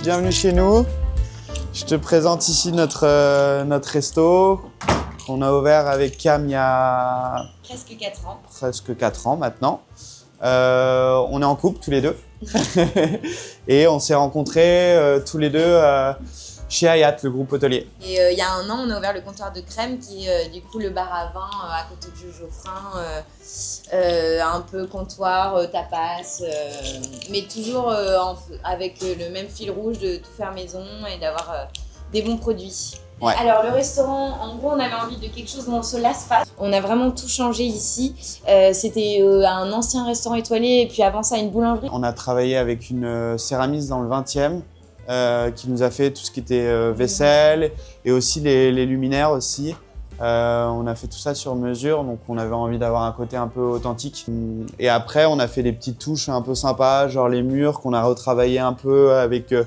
bienvenue chez nous. Je te présente ici notre resto qu'on a ouvert avec Cam il y a presque 4 ans. Presque 4 ans maintenant. On est en couple tous les deux et on s'est rencontrés tous les deux chez Hayat, le groupe hôtelier. Et il y a 1 an, on a ouvert le comptoir de crème qui est du coup le bar à vin à côté de Geoffrin, un peu comptoir, tapas, mais toujours avec le même fil rouge de tout faire maison et d'avoir des bons produits. Ouais. Alors le restaurant, en gros, on avait envie de quelque chose où on se lasse pas. On a vraiment tout changé ici. C'était un ancien restaurant étoilé et puis avant ça une boulangerie. On a travaillé avec une céramiste dans le 20e qui nous a fait tout ce qui était vaisselle et aussi les luminaires aussi. On a fait tout ça sur mesure, donc on avait envie d'avoir un côté un peu authentique. Et après, on a fait des petites touches un peu sympas, genre les murs qu'on a retravaillé un peu avec de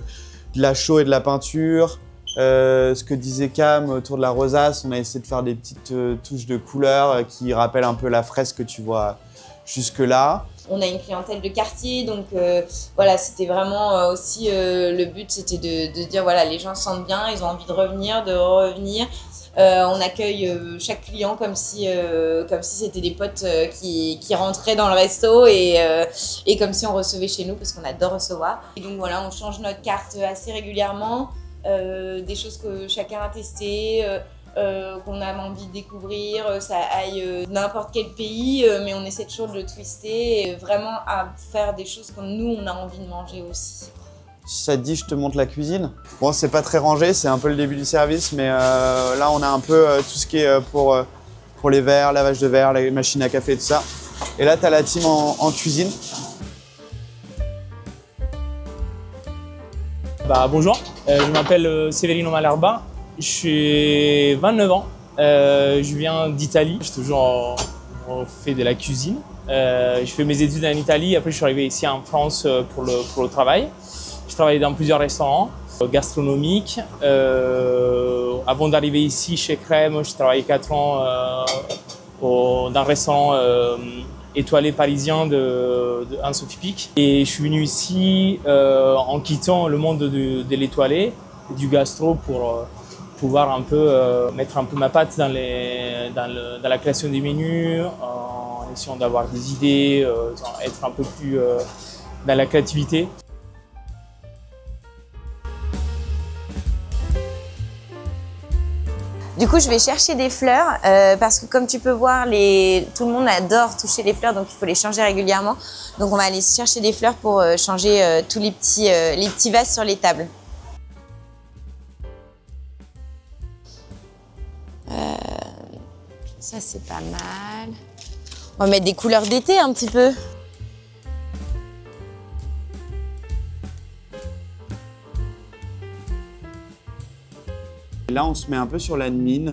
la chaux et de la peinture. Ce que disait Cam autour de la rosace, on a essayé de faire des petites touches de couleurs qui rappellent un peu la fresque que tu vois jusque là. On a une clientèle de quartier, donc voilà, c'était vraiment aussi le but, c'était de dire voilà, les gens se sentent bien, ils ont envie de revenir, de revenir. On accueille chaque client comme si c'était des potes qui rentraient dans le resto et comme si on recevait chez nous parce qu'on adore recevoir. Et donc voilà, on change notre carte assez régulièrement, des choses que chacun a testées. Qu'on a envie de découvrir, ça aille n'importe quel pays, mais on essaie toujours de le twister et vraiment à faire des choses que nous on a envie de manger aussi. Si ça te dit, je te montre la cuisine. Bon, c'est pas très rangé, c'est un peu le début du service, mais là on a un peu tout ce qui est pour les verres, lavage de verre, les machines à café, tout ça. Et là, tu as la team en cuisine. Bonjour, je m'appelle Severino Malerba. J'ai 29 ans, je viens d'Italie, j'ai toujours fait de la cuisine. Je fais mes études en Italie, après je suis arrivé ici en France pour le travail. Je travaillé dans plusieurs restaurants gastronomiques. Avant d'arriver ici chez Crème, j'ai travaillé 4 ans dans un restaurant étoilé parisien de Anne-Sophie Pic. Et je suis venu ici en quittant le monde de l'étoilé, du gastro pour pouvoir un peu mettre un peu ma patte dans la création des menus, en essayant d'avoir des idées, être un peu plus dans la créativité. Du coup, je vais chercher des fleurs parce que comme tu peux voir, tout le monde adore toucher les fleurs, donc il faut les changer régulièrement. Donc on va aller chercher des fleurs pour changer tous les petits vases sur les tables. Ça, c'est pas mal. On va mettre des couleurs d'été un petit peu. Là, on se met un peu sur l'admin.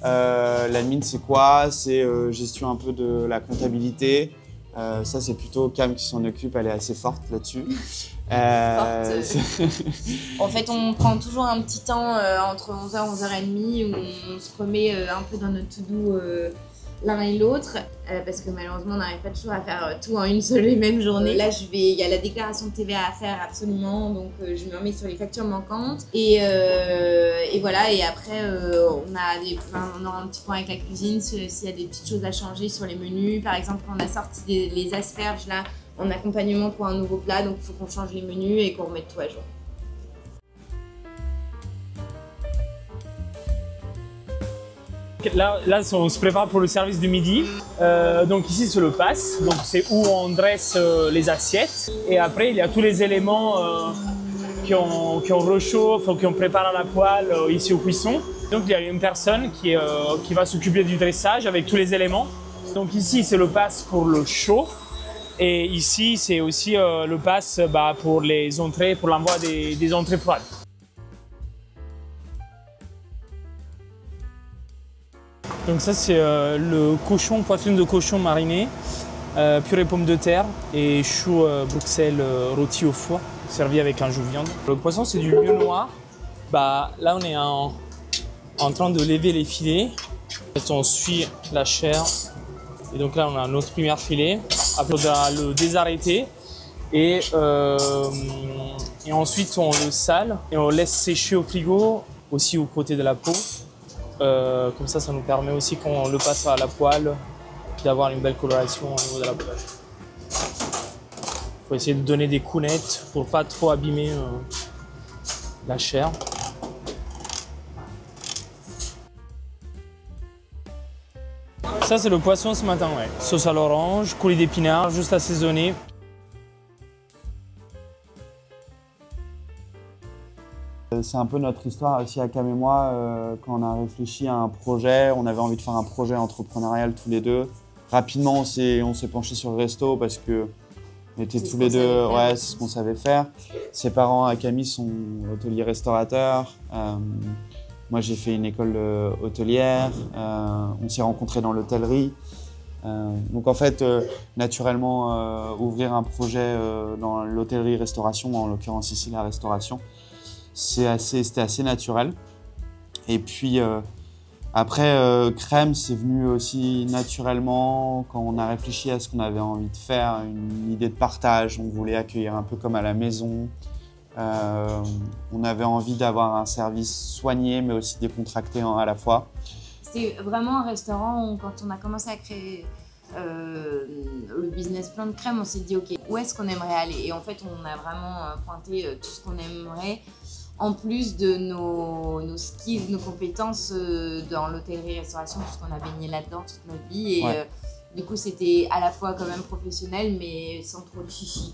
L'admin, c'est quoi? C'est gestion un peu de la comptabilité. Ça, c'est plutôt Cam qui s'en occupe, elle est assez forte là-dessus. En fait, on prend toujours un petit temps entre 11h et 11h30 où on se remet un peu dans notre to-do l'un et l'autre parce que malheureusement, on n'arrive pas toujours à faire tout en une seule et même journée. Là, il y a la déclaration de TVA à faire absolument, donc je me remets sur les factures manquantes et voilà. Et après, on aura un petit point avec la cuisine s'il y a des petites choses à changer sur les menus. Par exemple, on a sorti les asperges là en accompagnement pour un nouveau plat, donc il faut qu'on change les menus et qu'on remette tout à jour. Là, on se prépare pour le service du midi. Donc ici, c'est le pass. Donc c'est où on dresse les assiettes. Et après, il y a tous les éléments qu'on réchauffe, qu'on prépare à la poêle ici au cuisson. Donc il y a une personne qui va s'occuper du dressage avec tous les éléments. Donc ici, c'est le pass pour le chaud. Et ici, c'est aussi le pass pour les entrées, pour l'envoi des entrées froides. Donc ça, c'est le cochon, poitrine de cochon mariné, purée pommes de terre et choux Bruxelles rôti au foie, servi avec un jus de viande. Le poisson, c'est du lieu noir. Là, on est en train de lever les filets. On suit la chair. Et donc là, on a notre premier filet. Après, on va le désarrêter et Et ensuite, on le sale et on le laisse sécher au frigo, aussi aux côtés de la peau. Comme ça nous permet aussi qu'on le passe à la poêle, d'avoir une belle coloration au niveau de la poêle. Il faut essayer de donner des coups nets pour pas trop abîmer la chair. Ça, c'est le poisson ce matin, ouais. Sauce à l'orange, coulis d'épinards, juste assaisonné. C'est un peu notre histoire aussi à Cam et moi, quand on a réfléchi à un projet, on avait envie de faire un projet entrepreneurial tous les deux. Rapidement, on s'est penché sur le resto parce que on était tous les deux, ouais, c'est ce qu'on savait faire. Ses parents à Camille sont hôteliers restaurateurs. Moi, j'ai fait une école hôtelière. On s'est rencontrés dans l'hôtellerie. Donc en fait, naturellement, ouvrir un projet dans l'hôtellerie-restauration, en l'occurrence ici la restauration, c'était assez naturel. Et puis après, Crème, c'est venu aussi naturellement quand on a réfléchi à ce qu'on avait envie de faire, une idée de partage. On voulait accueillir un peu comme à la maison. On avait envie d'avoir un service soigné mais aussi décontracté à la fois. C'était vraiment un restaurant où quand on a commencé à créer le business plan de Crème, on s'est dit ok, où est-ce qu'on aimerait aller? Et en fait on a vraiment pointé tout ce qu'on aimerait en plus de nos skills, nos compétences dans l'hôtellerie-restauration puisqu'on a baigné là-dedans toute notre vie et du coup c'était à la fois quand même professionnel mais sans trop de chichi.